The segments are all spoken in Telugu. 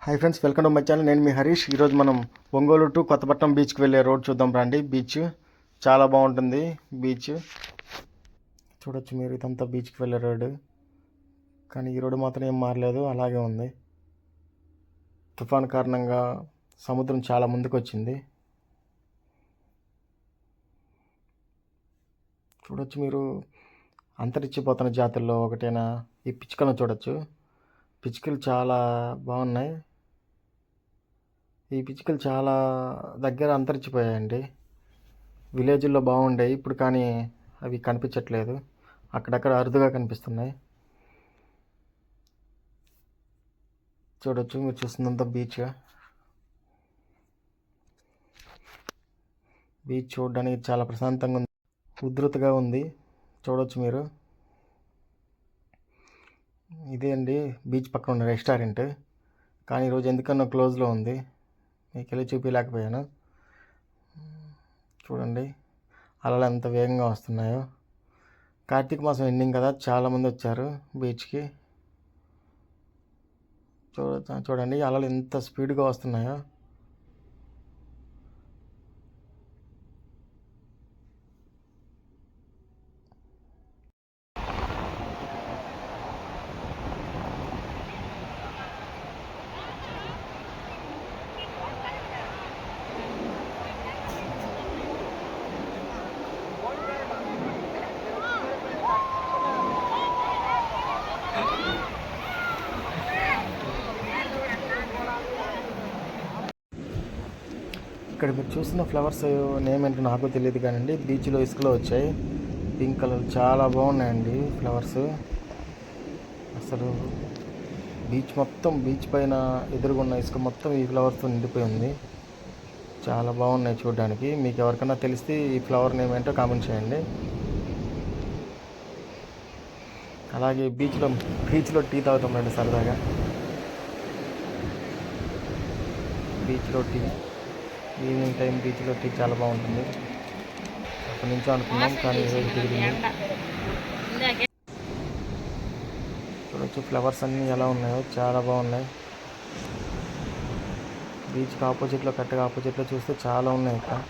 Hi friends, welcome to my channel. నేను మీ హరీష్. ఈరోజు మనం ఒంగోలు టు కొత్తపట్నం బీచ్కి వెళ్ళే రోడ్ చూద్దాం రండి. బీచ్ చాలా బాగుంటుంది. బీచ్ చూడొచ్చు మీరు. ఇదంతా బీచ్కి వెళ్ళే రోడ్డు, కానీ ఈ రోడ్డు మాత్రం ఏం మారలేదు, అలాగే ఉంది. తుఫాన్ కారణంగా సముద్రం చాలా ముందుకు వచ్చింది. చూడొచ్చు మీరు. అంతరించిపోతున్న జాతుల్లో ఒకటైనా ఈ పిచ్చుకలను చూడొచ్చు. పిచ్చుకలు చాలా బాగున్నాయి. ఈ పిచ్చుకలు చాలా దగ్గర అంతరించిపోయాయండి. విలేజ్ల్లో బాగుండేవి ఇప్పుడు, కానీ అవి కనిపించట్లేదు. అక్కడక్కడ అరుదుగా కనిపిస్తున్నాయి. చూడొచ్చు మీరు చూస్తున్నంత బీచ్ చూడడానికి చాలా ప్రశాంతంగా ఉంది, ఉధృతగా ఉంది. చూడొచ్చు మీరు. ఇదే అండి బీచ్ పక్కన ఉన్న రెస్టారెంట్, కానీ ఈరోజు ఎందుకన్నా క్లోజ్లో ఉంది. మీకు వెళ్ళి చూపించలేకపోయాను. చూడండి అలలు ఎంత వేగంగా వస్తున్నాయో. కార్తీక మాసం ఎండింగ్ కదా, చాలామంది వచ్చారు బీచ్కి. చూడండి అలలు ఎంత స్పీడ్గా వస్తున్నాయో. ఇక్కడ మీరు చూస్తున్న ఫ్లవర్స్ నేమ్ ఏంటో నాకు తెలియదు, కానండి బీచ్లో ఇసుకలో వచ్చాయి. పింక్ కలర్ చాలా బాగున్నాయండి ఫ్లవర్స్. అసలు బీచ్ మొత్తం, బీచ్ పైన ఎదురుగున్న ఇసుక మొత్తం ఈ ఫ్లవర్స్తో నిండిపోయింది. చాలా బాగున్నాయి చూడడానికి. మీకు ఎవరికైనా తెలిస్తే ఈ ఫ్లవర్ నేమ్ ఏంటో కామెంట్ చేయండి. అలాగే బీచ్లో టీ తాగుతాం రండి సరదాగా. బీచ్లో టీ, ఈవినింగ్ టైం బీచ్లో టీ చాలా బాగుంటుంది. అక్కడి నుంచో అనుకున్నాం, కానీ ఈరోజు తిరిగింది. చూడొచ్చు ఫ్లవర్స్ అన్నీ ఎలా ఉన్నాయో, చాలా బాగున్నాయి. బీచ్కి ఆపోజిట్లో, కరెక్ట్గా ఆపోజిట్లో చూస్తే చాలా ఉన్నాయి ఇక్కడ.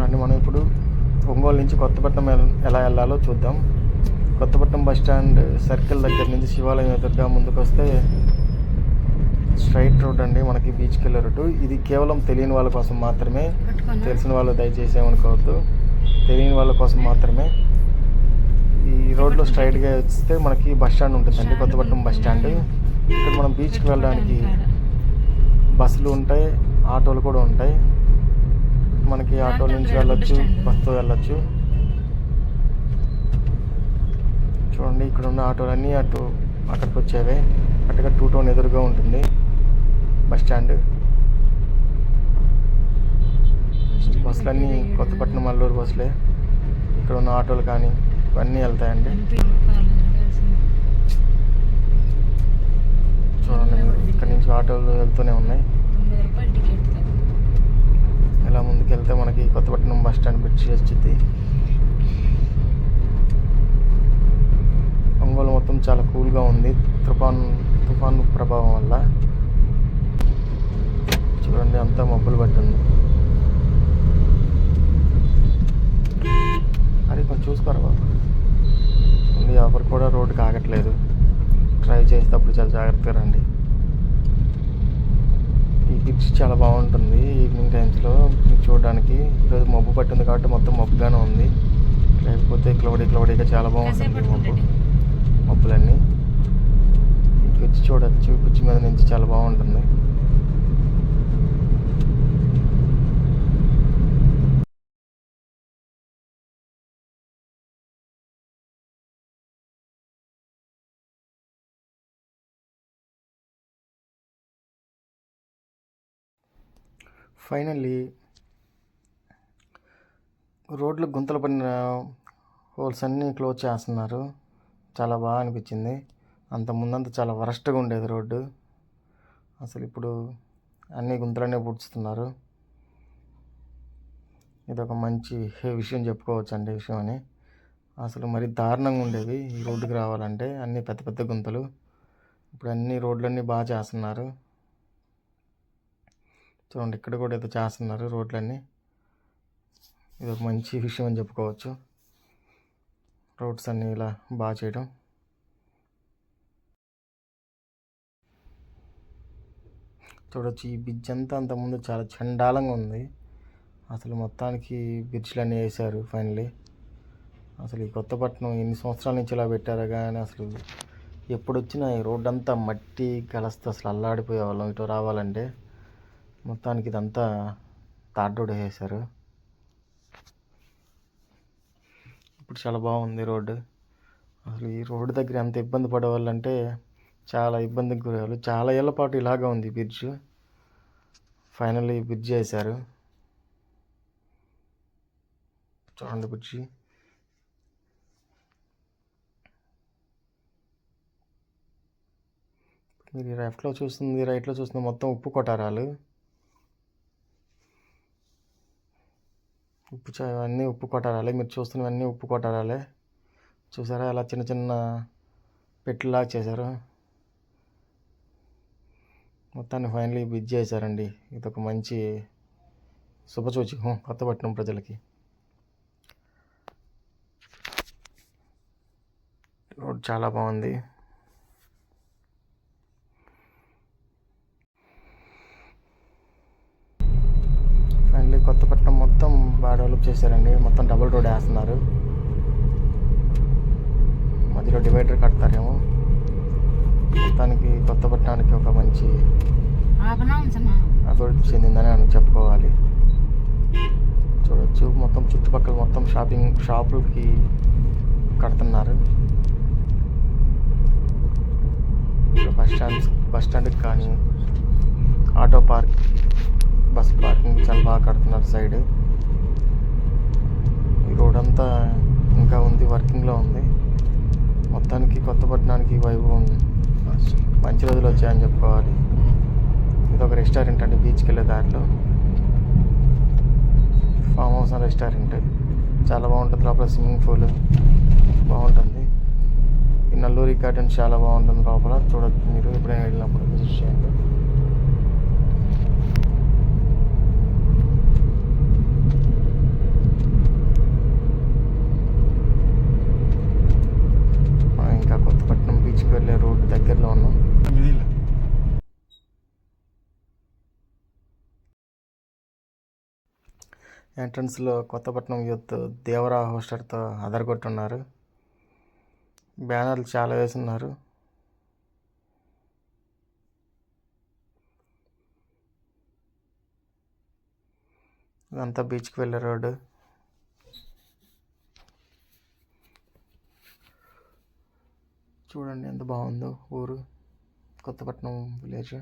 రండి మనం ఇప్పుడు ఒంగోలు నుంచి కొత్తపట్నం ఎలా వెళ్ళాలో చూద్దాం. కొత్తపట్నం బస్ స్టాండ్ సర్కిల్ దగ్గర నుంచి శివాలయం ఎదురుగా ముందుకు వస్తే స్ట్రైట్ రోడ్ అండి మనకి బీచ్కి వెళ్ళే రోడ్డు. ఇది కేవలం తెలియని వాళ్ళ కోసం మాత్రమే. తెలిసిన వాళ్ళు దయచేసి ఏమనుకోవద్దు, తెలియని వాళ్ళ కోసం మాత్రమే. ఈ రోడ్లో స్ట్రైట్గా వస్తే మనకి బస్ స్టాండ్ ఉంటుందండి, కొత్తపట్నం బస్ స్టాండ్. ఇక్కడ మనం బీచ్కి వెళ్ళడానికి బస్సులు ఉంటాయి, ఆటోలు కూడా ఉంటాయి. మనకి ఆటోల నుంచి వెళ్ళొచ్చు, బస్సుతో వెళ్ళొచ్చు. చూడండి ఇక్కడ ఉన్న ఆటోలన్నీ అక్కడికి వచ్చేవే. కరెక్ట్గా 2 టౌన్ ఎదురుగా ఉంటుంది బస్ స్టాండ్. బస్సులన్నీ కొత్తపట్నం అల్లూరు బస్సులే. ఇక్కడ ఉన్న ఆటోలు కానీ ఇవన్నీ వెళ్తాయండి. చూడండి ఇక్కడ నుంచి ఆటోలు వెళ్తూనే ఉన్నాయి. ఇలా ముందుకు వెళ్తే మనకి కొత్తపట్నం బస్ స్టాండ్ బ్రిడ్జ్ వచ్చింది. ఒంగోలు మొత్తం చాలా కూల్గా ఉంది తుఫాన్ ప్రభావం వల్ల. చూడండి అంతా మబ్బులు పట్టింది. అది కొంచెం చూసుకోరా బాబు. ఎవరు కూడా రోడ్డుకి ఆగట్లేదు. డ్రైవ్ చేసేటప్పుడు చాలా జాగ్రత్తగా రండి. ఈ బీచ్ చాలా బాగుంటుంది ఈవినింగ్ టైమ్స్లో చూడడానికి. ఈరోజు మబ్బు పట్టింది కాబట్టి మొత్తం మబ్బుగానే ఉంది, లేకపోతే క్లౌడీగా చాలా బాగుంటుంది మబ్బులన్నీ. ఈ బీచ్ చూడొచ్చు, బీచ్ మీద నుంచి చాలా బాగుంటుంది. ఫైనల్లీ రోడ్లు గుంతలు పడిన హోల్స్ అన్నీ క్లోజ్ చేస్తున్నారు. చాలా బాగా అనిపించింది. అంత ముందంతా చాలా వరస్ట్గా ఉండేది రోడ్డు. అసలు ఇప్పుడు అన్ని గుంతలన్నీ పూడ్చుతున్నారు. ఇదొక మంచి విషయం చెప్పుకోవచ్చు అండి, విషయం అని. అసలు మరి దారుణంగా ఉండేవి ఈ రోడ్డుకి రావాలంటే. అన్నీ పెద్ద పెద్ద గుంతలు. ఇప్పుడు అన్ని రోడ్లన్నీ బాగా చేస్తున్నారు. చూడండి ఇక్కడ కూడా ఏదో చేస్తున్నారు రోడ్లన్నీ. ఇది ఒక మంచి విషయం అని చెప్పుకోవచ్చు, రోడ్స్ అన్నీ ఇలా బాగా చేయడం. చూడొచ్చు ఈ బ్రిడ్జ్ అంతా అంతకుముందు చాలా చండాలంగా ఉంది. అసలు మొత్తానికి బ్రిడ్జ్లు అన్నీ వేశారు ఫైనలీ. అసలు ఈ కొత్తపట్నం ఎన్ని సంవత్సరాల నుంచి ఇలా పెట్టారు కానీ అసలు ఎప్పుడు వచ్చినా ఈ రోడ్డు అంతా మట్టి కలస్తే అసలు అల్లాడిపోయేవాళ్ళం ఇటు రావాలంటే. మొత్తానికి ఇదంతా తార్ రోడ్ వేశారు. ఇప్పుడు చాలా బాగుంది రోడ్డు. అసలు ఈ రోడ్డు దగ్గర ఎంత ఇబ్బంది పడేవాళ్ళంటే చాలా ఇబ్బందికి గురయ్యారు. చాలా ఏళ్ల పాటు ఇలాగే ఉంది బ్రిడ్జ్. ఫైనల్లీ బ్రిడ్జ్ వేశారు. చూడండి బ్రిడ్జి. మీరు లెఫ్ట్లో చూస్తుంది, రైట్లో చూస్తుంది మొత్తం ఉప్పు కొటారాలు. అన్నీ ఉప్పు కొటారాలే. మీరు చూస్తున్నవన్నీ ఉప్పు కొటారాలే. చూసారా అలా చిన్న చిన్న పెట్టులాగా చేశారు. మొత్తాన్ని ఫైనలీ బ్రిడ్జ్ చేశారండి. ఇదొక మంచి శుభసూచకం కొత్తపట్నం ప్రజలకి. రోడ్ చాలా బాగుంది. ఫైనలీ కొత్తపట్నం మొత్తం బాగా డెవలప్ చేశారండి. మొత్తం డబుల్ రోడ్ వేస్తున్నారు. మధ్యలో డివైడర్ కడతారేమో. మొత్తానికి కొత్తపట్నానికి ఒక మంచి అభివృద్ధి చెందిందని అని చెప్పుకోవాలి. చూడొచ్చు మొత్తం చుట్టుపక్కల మొత్తం షాపులకి కడుతున్నారు. బస్ స్టాండ్కి కానీ ఆటో పార్క్, బస్ పార్కింగ్ చాలా బాగా కడుతున్నారు సైడ్. ఈ రోడ్ అంతా ఇంకా ఉంది, వర్కింగ్లో ఉంది. మొత్తానికి కొత్తపట్నానికి వైభవం మంచి రోజులు వచ్చాయని చెప్పుకోవాలి. ఇది ఒక రెస్టారెంట్ అండి, బీచ్కి వెళ్ళే దారిలో ఫామ్ హౌస్ రెస్టారెంట్. చాలా బాగుంటుంది. లోపల స్విమ్మింగ్ పూల్ బాగుంటుంది. ఈ నల్లూరి గార్డెన్ చాలా బాగుంటుంది లోపల. చూడొచ్చు మీరు ఎప్పుడైనా వెళ్ళినప్పుడు విజిట్ చేయండి. ఇంకా కొత్తపట్నం బీచ్కి వెళ్ళే రోడ్డు దగ్గరలో ఉన్నాం. ఎంట్రన్స్లో కొత్తపట్నం యూత్ దేవరా హోస్టర్తో అదరగొట్టున్నారు. బ్యానర్లు చాలా వేసున్నారు. ఇదంతా బీచ్కి వెళ్ళే రోడ్డు. చూడండి ఎంత బాగుందో ఊరు, కొత్తపట్నం విలేజ్.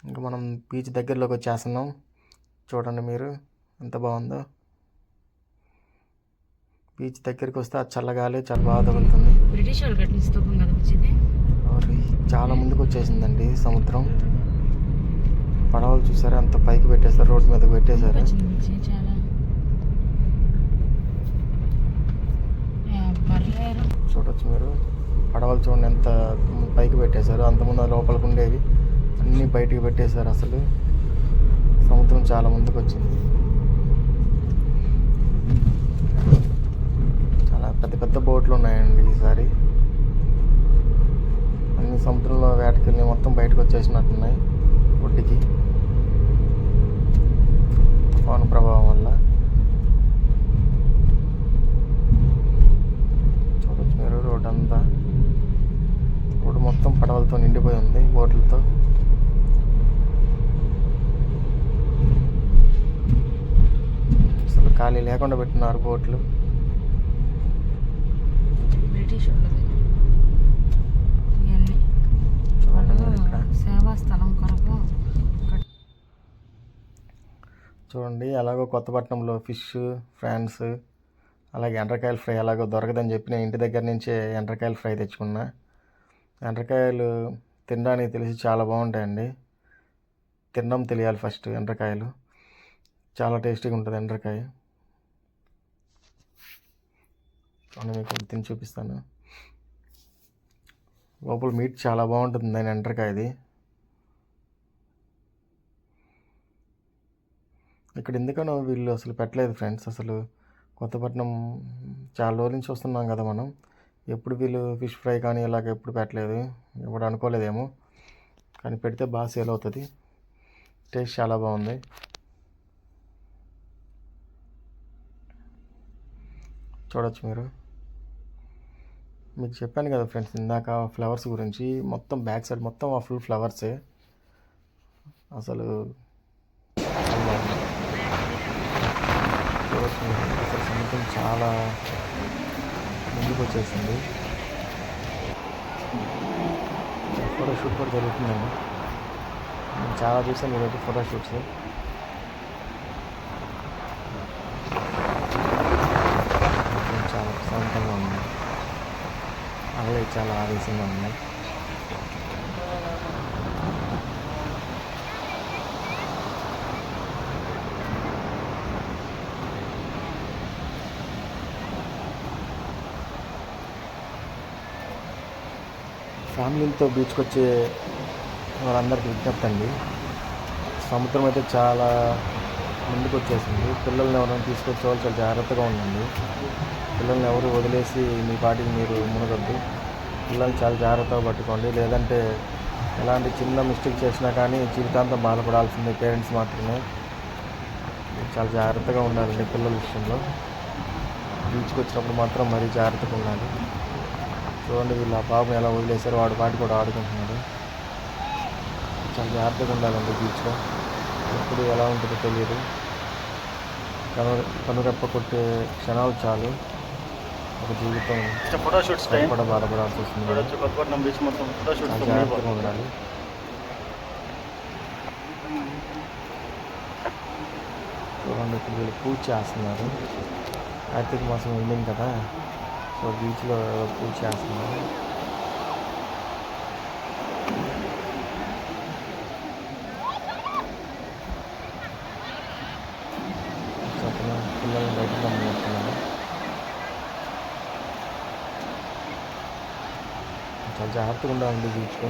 ఇంకా మనం బీచ్ దగ్గరలోకి వచ్చేస్తున్నాం. చూడండి మీరు ఎంత బాగుందో. బీచ్ దగ్గరికి వస్తే ఆ చల్లగాలి చాలా బాగా తగులుతుంది. బ్రిటిష్ వాళ్ళు కట్టిన స్తూపం కదా వచ్చేది. చాలా ముందుకు వచ్చేసిందండి సముద్రం. పడవలు చూసారా అంత పైకి పెట్టేశారు, రోడ్డు మీదకి పెట్టేశారు. చూడొచ్చు మీరు పడవలు చూడండి ఎంత పైకి పెట్టేశారు. అంతకుముందు లోపలికి ఉండేవి అన్నీ బయటికి పెట్టేశారు. అసలు సముద్రం చాలా ముందుకు వచ్చింది. చాలా పెద్ద పెద్ద బోట్లు ఉన్నాయండి ఈసారి. అన్ని సముద్రంలో వేటకెళ్ళి మొత్తం బయటకు వచ్చేసినట్టున్నాయి ఒడ్డుకి, తుఫాను ప్రభావం వల్ల. చూడొచ్చు మీరు రోడ్డు అంతా, రోడ్డు మొత్తం పడవలతో నిండిపోయి ఉంది, బోట్లతో. అసలు ఖాళీ లేకుండా పెట్టినారు బోట్లు. బ్రిటిష్ సేవా స్థలం కొరకు. చూడండి అలాగో కొత్తపట్నంలో ఫిష్, ఫ్రాన్స్, అలాగే ఎండ్రకాయల ఫ్రై అలాగో దొరకదని చెప్పి నేను ఇంటి దగ్గర నుంచే ఎండ్రకాయల ఫ్రై తెచ్చుకున్నా. ఎండ్రకాయలు తినడానికి తెలిసి చాలా బాగుంటాయండి. తినడం తెలియాలి ఫస్ట్. ఎండ్రకాయలు చాలా టేస్టీగా ఉంటుంది ఎండ్రకాయ. చూడండి మీకు తిని చూపిస్తాను. లోపల మీట్ చాలా బాగుంటుంది దాని ఎంటర్కాయ ఇది. ఇక్కడ ఎందుకనో వీళ్ళు అసలు పెట్టలేదు ఫ్రెండ్స్. అసలు కొత్తపట్నం చాలా రోజుల నుంచి వస్తున్నాం కదా మనం, ఎప్పుడు వీళ్ళు ఫిష్ ఫ్రై కానీ ఇలాగ ఎప్పుడు పెట్టలేదు, ఎప్పుడు అనుకోలేదేమో. కానీ పెడితే బాగా సేల్ అవుతుంది. టేస్ట్ చాలా బాగుంది. చూడొచ్చు మీరు. మీకు చెప్పాను కదా ఫ్రెండ్స్ ఇందాక ఫ్లవర్స్ గురించి. మొత్తం బ్యాక్ సైడ్ మొత్తం ఆ ఫుల్ ఫ్లవర్సే. అసలు చాలా బాగుంది. చూడొచ్చు మీరు. అసలు సముద్రం చాలా ముందుకు వచ్చేసింది. ఫోటోషూట్ కూడా జరుగుతుందండి. నేను చాలా చూసాను ఈరోజు ఫోటోషూట్స్. చాలా ప్రశాంతంగా ఉంది. అలాగే చాలా ఆవేశంగా ఉన్నాయి. ఫ్యామిలీతో బీచ్కి వచ్చే వాళ్ళందరికీ విజ్ఞప్తి అండి, సముద్రం అయితే చాలా ముందుకు వచ్చేసింది. పిల్లల్ని ఎవరైనా తీసుకొచ్చే వాళ్ళు చాలా జాగ్రత్తగా ఉండండి. పిల్లల్ని ఎవరు వదిలేసి మీ పాటికి మీరు మునగద్దు. పిల్లల్ని చాలా జాగ్రత్తగా పట్టుకోండి, లేదంటే ఎలాంటి చిన్న మిస్టేక్ చేసినా కానీ జీవితాంతం బాధపడాల్సిందే పేరెంట్స్ మాత్రమే. చాలా జాగ్రత్తగా ఉండాలండి పిల్లల విషయంలో. బీచ్కి వచ్చినప్పుడు మాత్రం మరీ జాగ్రత్తగా ఉండాలి. చూడండి వీళ్ళు ఆ బాబుని ఎలా వదిలేశారు, వాడి పాటి కూడా ఆడుకుంటున్నాడు. చాలా జాగ్రత్తగా ఉండాలండి బీచ్లో. ఎప్పుడు ఎలా ఉంటుందో తెలియదు. కనురెప్ప కొట్టే క్షణాలు చాలు ఒక జీవితం ఫోటోషూట్స్ టైం కూడా బాధపడాల్సి వస్తుంది. కొత్తపట్నం బీచ్ మొత్తం చాలా ఫోటోషూట్స్ జాగ్రత్తగా ఉండాలి. చూడండి ఇప్పుడు వీళ్ళు పూజ చేస్తున్నారు. కార్తీక మాసం ఎండింగ్ కదా, సో బీచ్లో పూజ చేస్తున్నారు. పిల్లల్ని బయటకు పంపిస్తున్నారు. చాలా జాగ్రత్తగా ఉండాలండి బీచ్లో.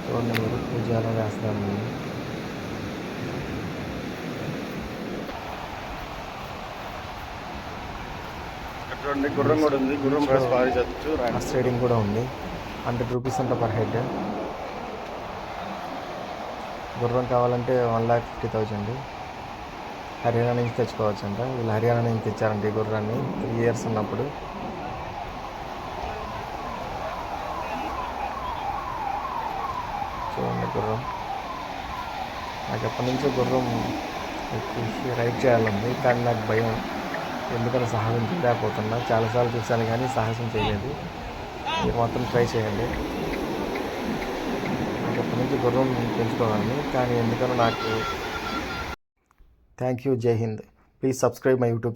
చూడండి మీరు పూజ ఎలా వేస్తున్నారు మీరు. చూడండి గుర్రం కూడా ఉంది. గుర్రం రేస్ పారించవచ్చు. హార్స్ రైడింగ్ కూడా ఉంది. 100 రూపీస్ అంట పర్ హెడ్. గుర్రం కావాలంటే 1,50,000. హర్యానా నుంచి తెచ్చుకోవచ్చు అంట. వీళ్ళు హర్యానా నుంచి తెచ్చారంట ఈ గుర్రాన్ని 3 years ఉన్నప్పుడు. చూడండి గుర్రం. నాకు ఎప్పటి నుంచో గుర్రం ఎక్కి రైడ్ చేయాలండి, కానీ నాకు భయం. ఎందుకని సాహసం చేయలేకపోతున్నా. చాలాసార్లు చూశాను కానీ సాహసం చేయలేదు. మీరు మాత్రం ట్రై చేయండి. నాకు ఎప్పటి నుంచి గుర్రం పెంచుకోవాలని, కానీ ఎందుకనో నాకు. Thank you. Jai Hind. Please subscribe my YouTube.